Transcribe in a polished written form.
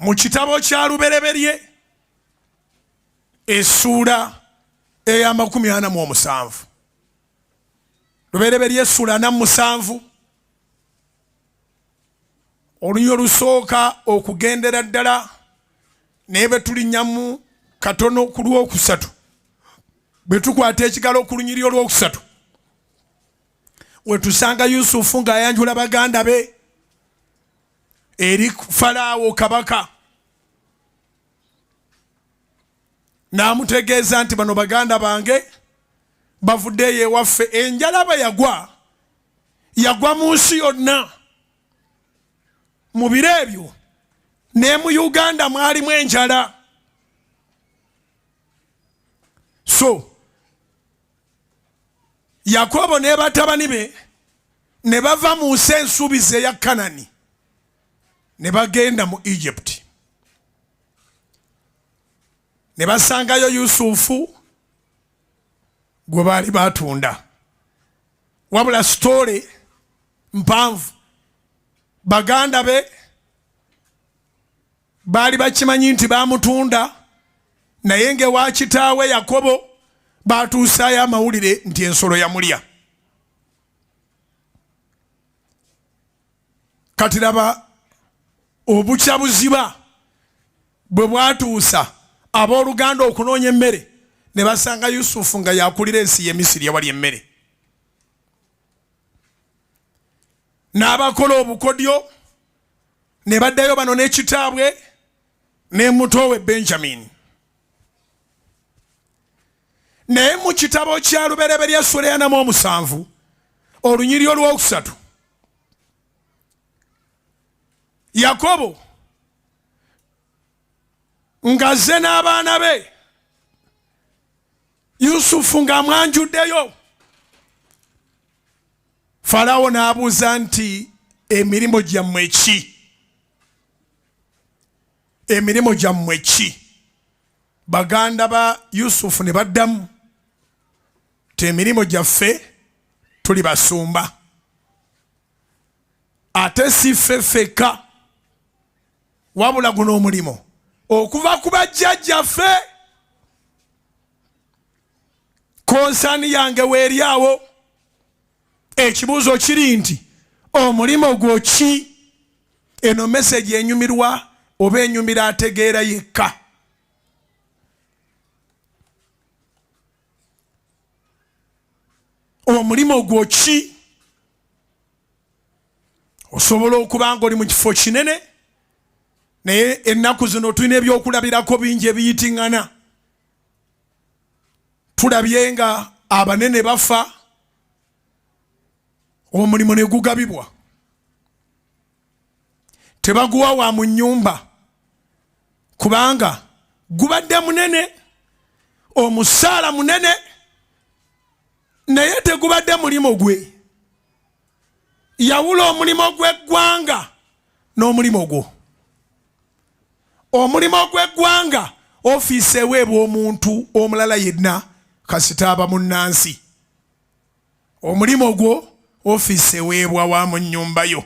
mu kitabo kya Lubereberye essula eya 47 Lubereberye essula 47 olunyo lusooka okugendera ddala nebe tulinnyamu katono ku lwokusatu bwe tukwata ekigalo ku lunyiriri olwokusatu we tusanga Yusufu ng'ayanjula baganda be eri Falaawo kabaka n'amutegeeza nti bano baganda bange bavuddeyo ewaffe. Enjala bwe yagwa mu nsi yonna mu biro ebyo ne mu Uganda mwalimu enjala. So Yakobo ne batabani be ne bava mu nsi ensuubizi eya Kanani ne bagenda mu Egypt ne basangayo Yusufu gwe baali batunda. Wabula story mpanvu, baganda be baali bakimanyi nti bamutunda, naye ng'ewa kitaawe Yakobo batuusaayo amawulire nti ensolo yamulya. Kati laba obukya buziba bwe bwatuusa abooluganda okunoonya emmere ne basanga Yusufu nga yakulira ensi y'e Misiri ewali emmere. N'abakola obukodyo ne baddayo bano n'ekitaabwe ne muto we Benjamin. Naye mu kitabo kya Lubereberye essula ya 47 olunyiriri olwokusatu Yakobo ng'azze n'abaana be, Yusufu ng'amwanjuddeyo, Falaawo n'abuuza nti emirimu gyammwe ki? Emirimu gyammwe ki? Baganda ba Yusufu ne baddamu ti emirimu gyaffe tuli basumba, ate si ffe ffekka wabula guno omulimo okuva ku bajjajjaffe. Konsaani yange weeri awo. Ekibuuzo kiri nti omulimo gwo ki? Eno message enyumirwa oba enyumira ategeera yekka. Omulimo gwo ki? Osobola okuba nga oli mu kifo kinene naye ennaku zino tulina ebyokulabirako bingi ebiyitiŋŋana. Tulabye nga abanene bafa, omulimo ne gugabibwa. Tebaguwa wa mu nnyumba kubanga gubadde munene, omusaala munene, naye tegubadde mulimo gwe. Yawula omulimo gw'eggwanga n'omulimo gwo. Omulimo gw'eggwanga ofiisi eweebwa omuntu omulala yenna kasita aba munnansi. Omulimo gwo ofiisi eweebwa wa mu nnyumba yo.